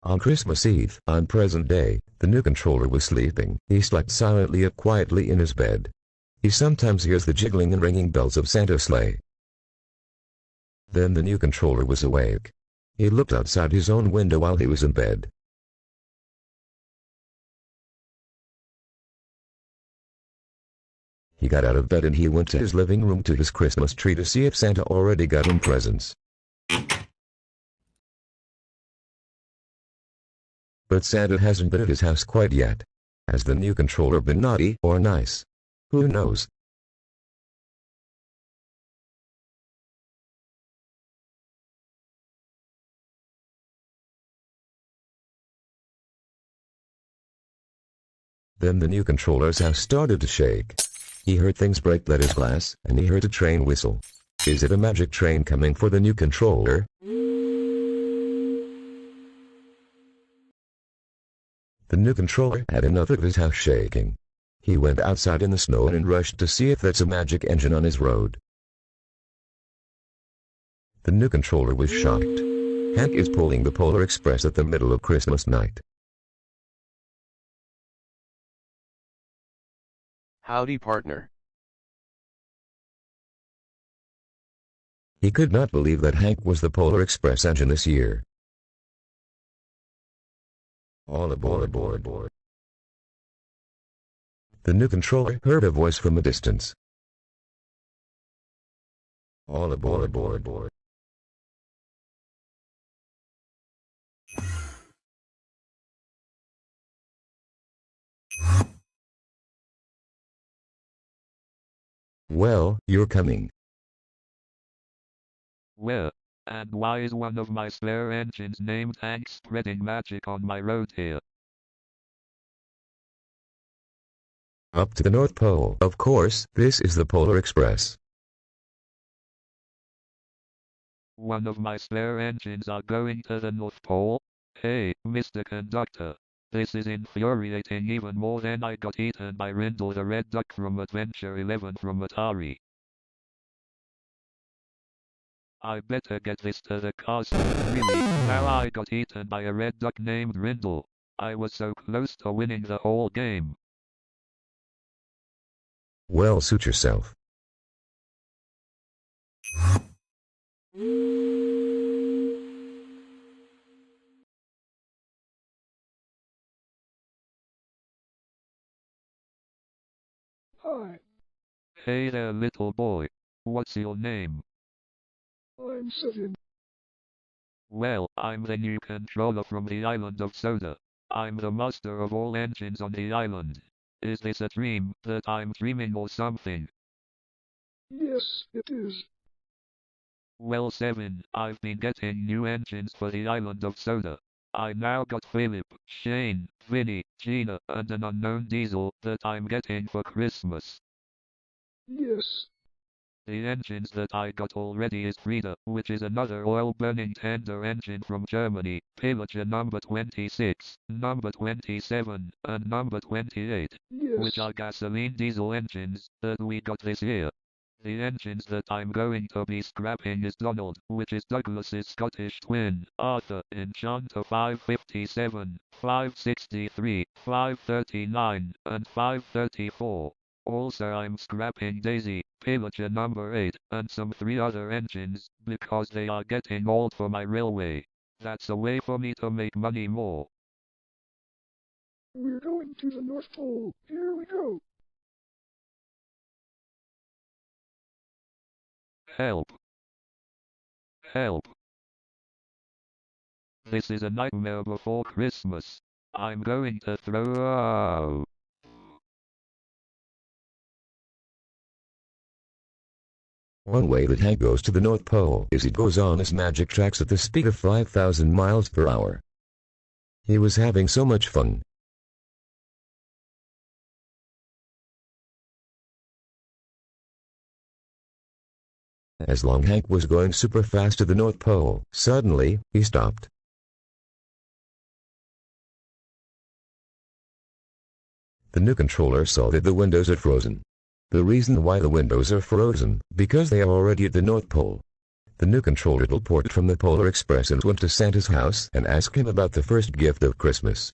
On Christmas Eve, on present day, the new controller was sleeping. He slept silently and quietly in his bed. He sometimes hears the jiggling and ringing bells of Santa's sleigh. Then the new controller was awake. He looked outside his own window while he was in bed. He got out of bed and he went to his living room to his Christmas tree to see if Santa already got him presents. But Santa hasn't been at his house quite yet. Has the new controller been naughty or nice? Who knows? Then the new controller's house started to shake. He heard things break letters glass, and he heard a train whistle. Is it a magic train coming for the new controller? The new controller had enough of his house shaking. He went outside in the snow and rushed to see if that's a magic engine on his road. The new controller was shocked. Hank is pulling the Polar Express at the middle of Christmas night. Howdy, partner. He could not believe that Hank was the Polar Express engine this year. All aboard. The new controller heard a voice from a distance. All aboard. Well, you're coming. Well, and why is one of my spare engines named Hank spreading magic on my road here? Up to the North Pole. Of course, this is the Polar Express. One of my spare engines are going to the North Pole? Hey, Mr. Conductor. This is infuriating even more than I got eaten by Rindle the Red Duck from Adventure 11 from Atari. I better get this to the castle. Really, now I got eaten by a red duck named Rindle. I was so close to winning the whole game. Well, suit yourself. Hi, Hey there, little boy. What's your name? I'm Sevin. Well, I'm the new controller from the island of Soda. I'm the master of all engines on the island. Is this a dream that I'm dreaming or something? Yes, it is. Well, Sevin, I've been getting new engines for the island of Soda. I now got Philip, Shane, Vinny, Gina, and an unknown diesel that I'm getting for Christmas. Yes, The engines that I got already is Frieda, which is another oil-burning tender engine from Germany, Pillager number 26, number 27, and number 28, which yes. are gasoline diesel engines that we got this year. The engines that I'm going to be scrapping is Donald, which is Douglas's Scottish twin, Arthur, Enchanter 557, 563, 539, and 534. Also I'm scrapping Daisy, Pillager number 8, and some 3 other engines, because they are getting old for my railway. That's a way for me to make money more. We're going to the North Pole. Here we go. Help. Help. This is a nightmare before Christmas. I'm going to throw out. One way that Hank goes to the North Pole is he goes on his magic tracks at the speed of 5,000 miles per hour. He was having so much fun. As long Hank was going super fast to the North Pole, suddenly, he stopped. The new controller saw that the windows are frozen. The reason why the windows are frozen, because they are already at the North Pole. The new controller will port from the Polar Express and went to Santa's house and asked him about the first gift of Christmas.